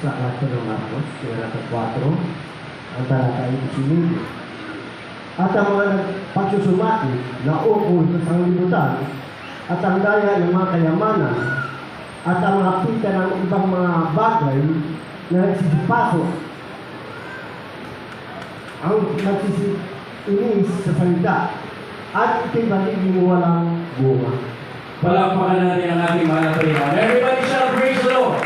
sa aklat ng Marcos, Kabanata 4, ang talata 15. At ang mga nagpagsusumati na ukol sa sanglibutan at ang daya ng mga kayamanan at ang mga pita ng ibang mga bagay na nagsisipasok ang nagsisinis sa salita at ito'y magiging walang bunga. Palakpakan natin ang ating mahal na Panginoon. Everybody shout praise the Lord.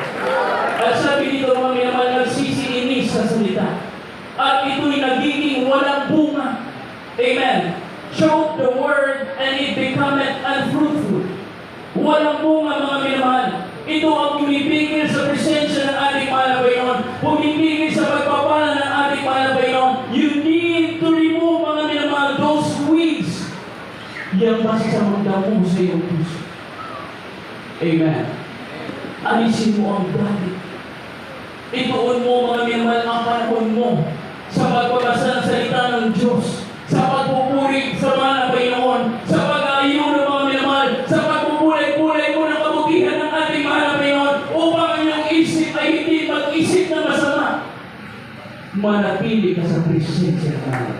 At sabi dito mga minamahal, nagsisiinis sa salita. At ito'y nagiging walang bunga. Amen. Choke the word and it becometh unfruitful. Walang bunga mga minamahal. Ito ang pumipigil sa presensya ng ating mahal na Panginoon. Pumipigil sa pagpapala ng ating mahal na Panginoon. You need to remove mga minamahal those weeds. Yang masasamang damo sa iyong puso. Amen. Alisin mo ang galit. Ituon mo mga minamahal ang panahon mo sa pagbabasa ng salita ng Diyos, sa pagpupuri sa mga na Panginoon, sa pag-aayun ng mga minamahal, sa pagpupulay-pulay mo ng kabutihan ng ating mahal na Panginoon upang ang iyong isip ay hindi mag-isip na masama. Manatili ka sa presensya ng Panginoon.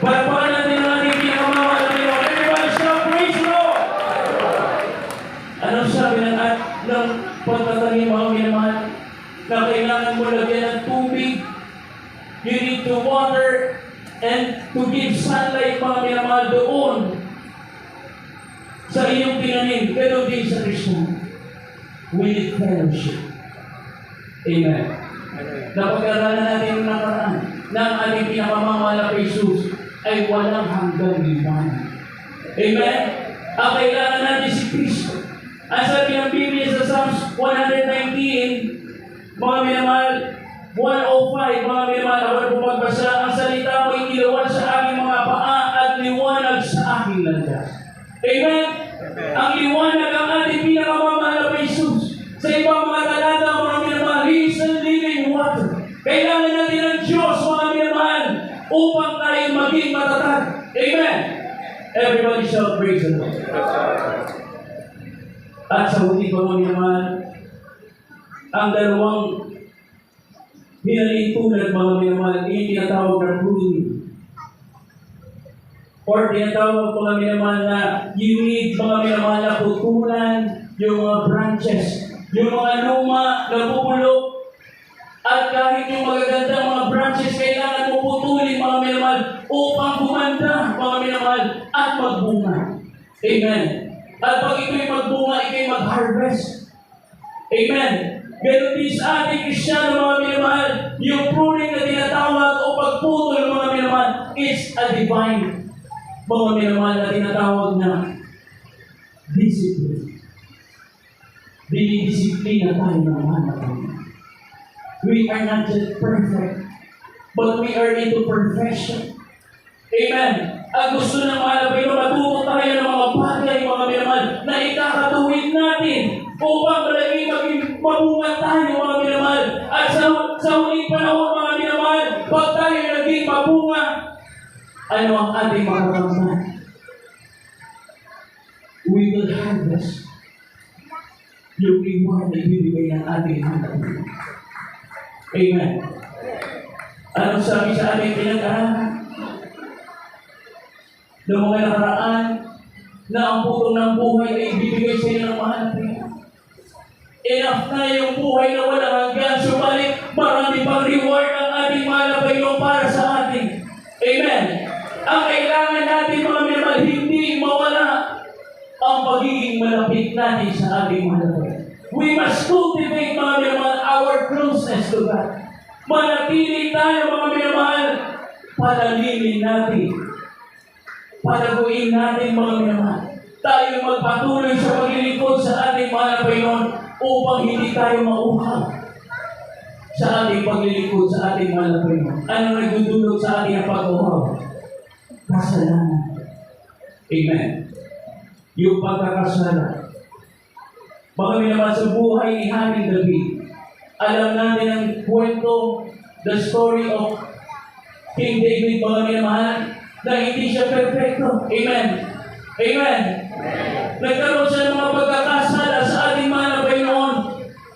Palakpakan natin ang ating pinakamahal na Panginoon. Everybody shout praise the Lord! Anong sabi ng pagtatanim mga minamahal? Na kailangan mo lagyan ng tubig. You need to water and to give sunlight mga minamahal doon sa iyong tinanim. Pero din sa Kristo. We need fellowship. Amen. Napag-aralan natin yung nakaraan na ang ating pinapamamahal na Jesus ay walang hanggang liwanag. Amen? Ang kailangan natin si Kristo. Ang sabi ng Biblia sa Psalms 119, mga minamahal, 105, mga minamahal, ako na pumagbasa, ang salita mo inilawan sa aking mga paa at liwanag sa aking landas. Amen? Ang liwanag ang ating pinakamamahal na Jesus. Sa ibang mga talata, mga minamahal, He is the living water. Kailangan natin ng Diyos, mga minamahal, upang tayo maging matatag. Amen? Everybody shout praise the Lord. At sa huli pa mga minamahal, ang dalawang hinalitunan mga minamahal, yung tinatawag na pruning. Or tinatawag mga minamahal na you need mga minamahal na putulan yung mga branches, yung mga luma na pupulok. At kahit yung magagandang mga branches, kailangan mo putulin mga minamahal upang gumanda mga minamahal at magbunga. Amen. At pag ito'y magbunga, ito'y mag-harvest. Amen. Ganon din sa ating Kristiyano mga minamahal, yung pruning na tinatawag o pagputol mga minamahal is a divine mga minamahal na tinatawag na discipline. Dinidisiplina tayo ng mga minamahal. We are not just perfect, but we are into perfection. Amen. Ang gusto ng mga labay na matuto tayo ng mga bagay, mga minamahal, na ikakatuwid natin upang maging mabunga tayo, mga minamahal. At sa huling panahon, mga minamahal, pag tayo naging mabunga, ano ang ating makakamtan? We will harvest yung reward na ibibigay ng ating hanggang. Amen. Ano sabi sa ating pinag-aralan? Noong mga nakaraan, na ang putong ng buhay ay ibibigay sa inyo ng mahal na Panginoon. Enough na yung buhay na walang hanggan. Subalit, marami pang reward ang ating mahal na Panginoon para sa atin. Amen. Ang kailangan natin mga minamahal, hindi mawala ang pagiging malapit natin sa ating mahal na Panginoon. We must cultivate mga minamahal our closeness to God. Manatili tayo mga minamahal, palalimin natin. Palaguin natin mga minamahal. Tayo magpatuloy sa paglilingkod sa ating mahal na Panginoon upang hindi tayo mauhaw sa ating paglilingkod sa ating mahal na Panginoon. Ano nagdudulot sa ating pag-uhaw? Kasalanan. Amen. Yung pagkakasala. Mga minamahal sa buhay ni Haring David, alam natin ang kwento, the story of King David, mga minamahal, na hindi siya perfecto. Amen. Amen. Nagkaroon siya ng mga pagkakasala sa ating mahal na Panginoon.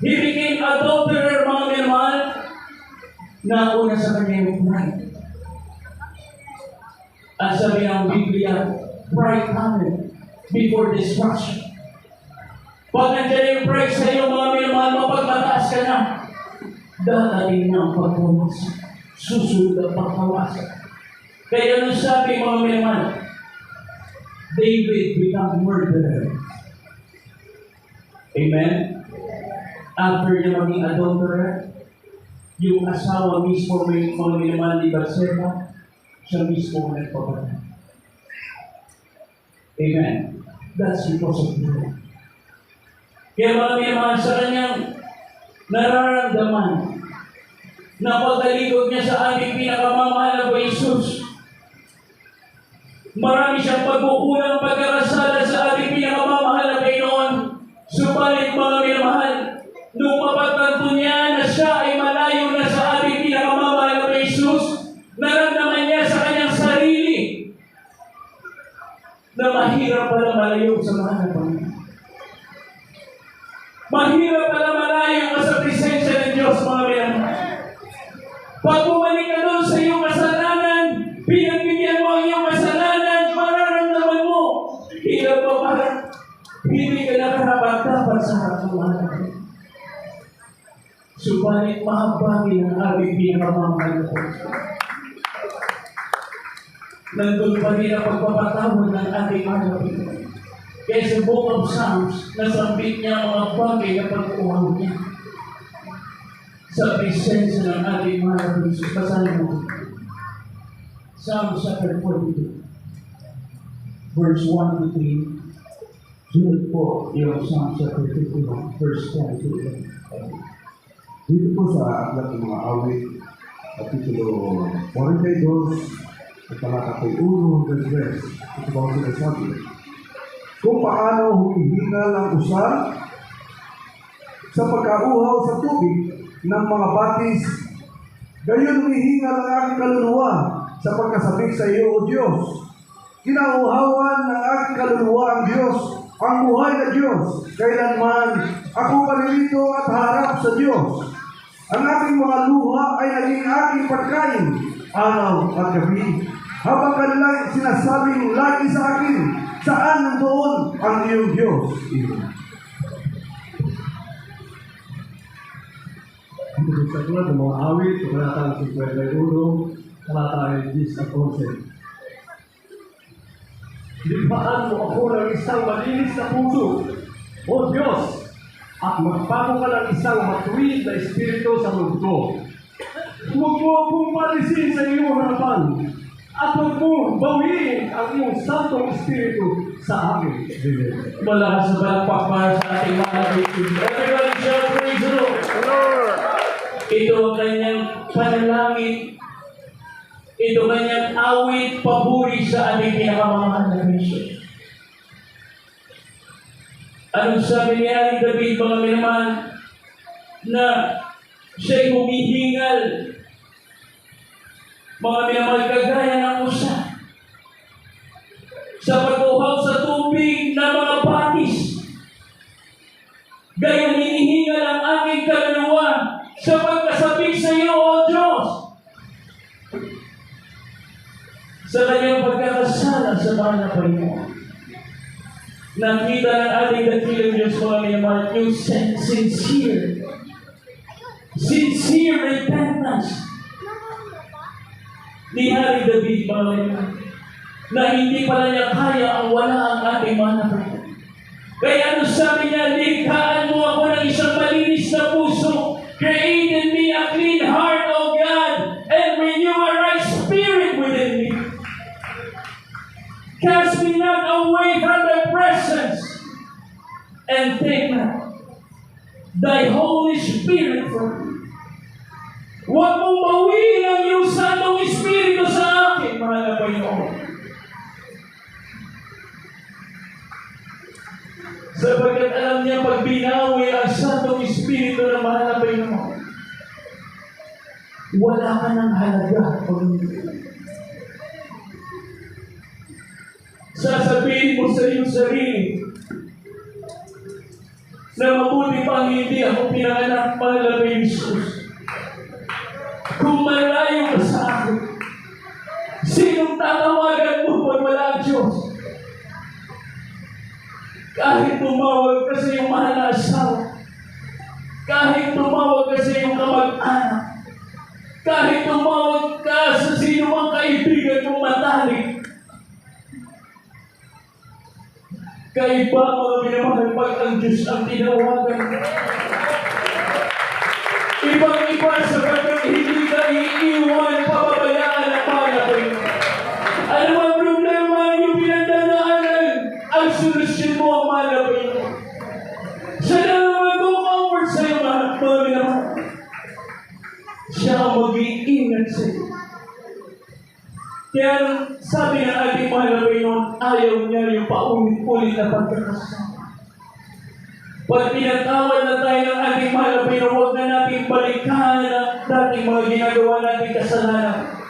He became became adulterer, mga minamahal, nauna sa kanya yung pride. At sabi ng Biblia, pride cometh before destruction. Pag nandiyan yung pride sa iyo, mga minamahal, mapagmataas ka na, dadating na ang pagkawasan. Susunod ang pagkawasan. Kaya nung sabi, mga minamahal, David become murderer. Amen? After niya maging adulterer, yung asawa mismo may mga minamahal ni Bathsheba, siya mismo ang nagpapatay. Amen? That's because of God. Kaya mga minamahal, sa kanyang nararamdaman na pagtalikod niya sa ating pinakamamahal na po Jesus, marami siyang pagkukulang pagkakasala sa ating pinakamamahal na Panginoon. Subalit mga minamahal, nung mapagtanto niya na siya ay malayo na sa ating pinakamamahal na Jesus, naramdaman niya sa kanyang sarili na mahirap pala malayo sa mahal na Panginoon. Mahirap pala malayo ka sa presensya ng Diyos, mga minamahal. Pag bumalik ka doon sa iyong kasalanan, pinagbigyan mo ang iyong kasalanan, mararamdaman mo, hirap pa parang hindi ka nakarapat-dapat sa harap ng mga kapatid. Subalit mahabagin ang aming pinakamamahal na Diyos. Nandun pa rin ang pagpapatawad ng ating mga kapatid. Kaya sa Book of Psalms, nasambit niya ang mga bagay na pag-uhaw niya sa presensya ng ating mga kapatid. Basahin mo. Psalm chapter 42, verse 1 to 3. Sunod po yung Psalm chapter 51, verse 1 to 11. Dito po sa aklat ng mga awit, kapitulo 42, at talata po 1 hanggang 3, ito ba ang sinasabi? Kung paano humihingal ang usal sa pagkauhaw sa tubig ng mga batis, gayon humihingal ang aking kaluluwa sa pagkasabik sa iyo, O Diyos. Kinauhawan ng aking kaluluwa ang Diyos, ang buhay na Diyos. Kailanman ako paririto at harap sa Diyos. Ang aking mga luha ay naging aking pagkain, araw at gabi. Habang kanilang sinasabing lagi sa akin, saan nandoon ang iyong Diyos? Ito sa tulad ng mga awit, kalatang 51, kalatang 10 at 11. Limpaan mo ako ng isang malinis na puso, O Diyos, at magbago ka ng isang matuwid na espiritu sa mundo ko. Huwag mo akong palisin sa iyong harapan, at huwag mo bawiin ang iyong santong espiritu sa amin. Malakas na balakpak para sa ating mga kapatid. Everybody shout praise the Lord. Ito ang kanyang panalangin. Ito kanyang awit papuri sa ating pinakamamahal na Kristo. Anong sabi ni Aling David, mga minamahal, na siya'y humihingal, mga minamahal, kagaya ng usa, sa pag-uhaw sa tubig na mga batis. Gayon hinihingal ang aking kaluluwa sa pagkasabik sa iyo, O Diyos. Sa kanyang pagkakasala sa mahal na Panginoon, nakita ng ating dakilang Diyos, mga minamahal, yung sincere repentance ni Hari David, mga minamahal, na hindi pala niya kaya ang wala ang ating mahal na Panginoon. Kaya ano sabi niya, likhaan mo ako ng isang malinis na puso, create in me a clean heart, O God, and renew a right spirit within me. Cast me not away from thy presence, and take not thy Holy Spirit from me. Huwag mong bawiin ang iyong Santong Espiritu sa akin, mahal na Panginoon. Sapagkat alam niya, pag binawi ang Santong Espiritu ng mahal na Panginoon, wala ka ng halaga, Panginoon. Sasabihin mo sa iyong sarili, na mabuti pang hindi ako pinanganak, mahal na Jesus. Kung malayo ka sa akin, sinong tatawagan mo pag wala ang Diyos? Kahit tumawag ka sa iyong mahal na asawa, kahit tumawag ka sa iyong kamag-anak, kahit tumawag ka sa sino mang kaibigan mong matalik, kaiba mga minamahal pag ang Diyos ang tinawagan. Ibang-iba sapagkat hindi ka iiwan, pababayaan ang palapay. Ano ang problema ang iyong pinagdadaanan? Ang solusyon mo ang malapay. Siya na naman comfort sa iyo, mga minamahal. Siya ang mag-iingat sa iyo. Kaya sabi ng ating mahal na Panginoon, ayaw niya yung paulit-ulit na pagkakasama. Pag pinatawad na tayo ng ating mahal na Panginoon, huwag na natin balikan ang dating mga ginagawa nating kasalanan.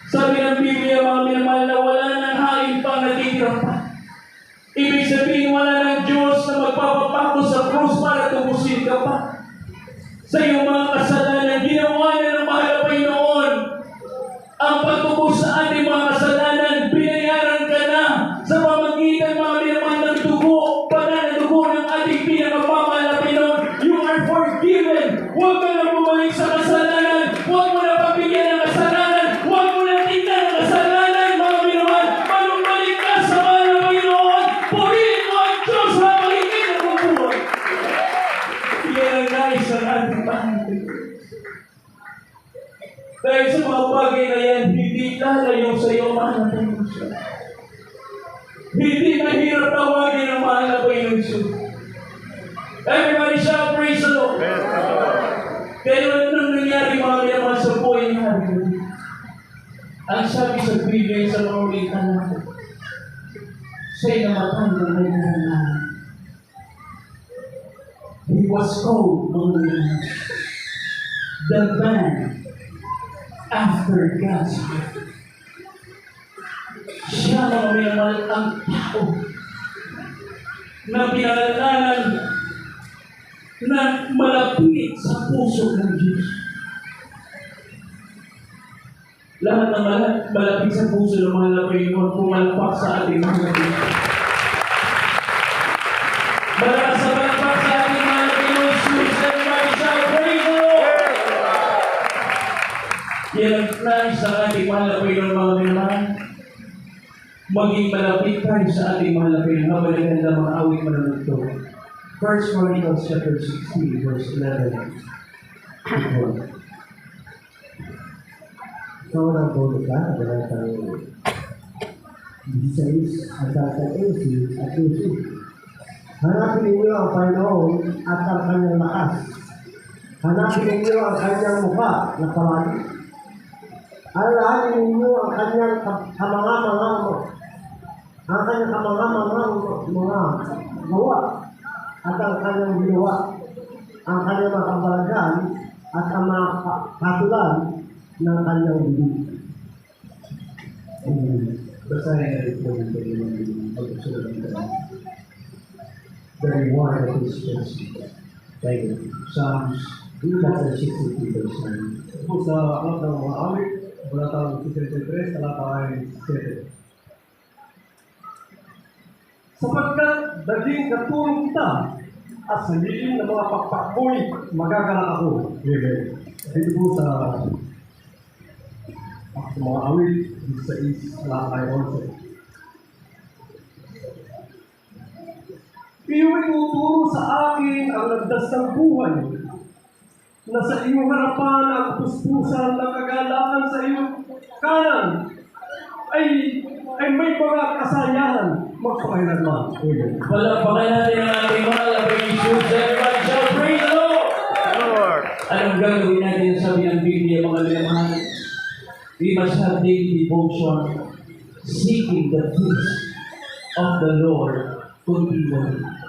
Sabi ng Biblia, mga minamahal, na wala nang hain pang natitira pa. Ibig sabihin, wala ng Diyos na magpapapako sa krus para tubusin ka pa. Sa iyong mga kasalanan, ginawa na ng mahal na Panginoon ang pagtubos sa ating mga kasalanan, binayaran ka na sa pamagitan mga minamahal ng dugo, pananadugo ng ating pinakamamahal na Panginoon. You are forgiven. Huwag ka na bumalik sa kasalanan. Huwag mo na pagbigyan ng kasalanan. Huwag mo na tingnan ng kasalanan, mga minamahal. Manumbalik ka sa mahal na Panginoon. Purihin mo ang Diyos habang hindi nabubuhay. Yan ang nais ng ating Panginoon. Dahil sa mga bagay na yan, hindi lalayo sa iyo, mahal na Panginoon. Hindi mahirap tawagin ang mahal na Panginoon. Everybody shout, praise the Lord. Pero anong nangyari mga minamahal sa buhay ni Harry? Ang sabi sa Biblia sa mga ulitan natin, siya'y namatay ng may nangyari. He was called, mga minamahal, the man after God's heart. Siya mga minamahal ang tao na pinalalanan na malapit sa puso ng Diyos. Lahat ng malapit sa puso ng mga Panginoon pumalpak sa ating mga Panginoon. Malakas sa palakpak sa ating mga Panginoon, suicide by shout, praise the Lord! Yan ang nais sa ating mahal na Panginoon, mga minamahal. Maging malapit tayo sa ating mahal na Panginoon habang naganda mga awit manunod ito. 1 Chronicles chapter 16, verse 11. So, nagpulot ka, adalah tayo Bisayis, Adasa, Elsi, at Elsi. Hanapin ninyo ang Panginoon at ang kanyang lakas. Hanapin ninyo ang kanyang mukha na palagi. Alahanin ninyo ang kanyang mga gawa at ang kanyang ginawa, ang kanyang mga kabalagan at ang mga katulan ng kanyang bibig. Basahin natin po yung pagkasunod ng Quran. The reward of his mercy. Psalms chapter 62 verse 9. Po sa aklat ng mga awit, Balatang 63, talata 7. Sapagkat daging katulong kita at sa lilim ng mga pagpakboy, magagalak ako. Amen. Dito po sa mga awit, sa talata 11. Iyong uturo sa akin ang landas ng buhay, na sa iyong harapan ang puspusan ng kagalakan sa iyong kanan ay may mga kasayahan magpakailanman. Palakpakan natin ang ating mahal na Panginoon. Everybody shout, praise the Lord! Anong gagawin natin sabi ng Biblia, mga minamahal? We must have daily devotion, seeking the peace of the Lord continually.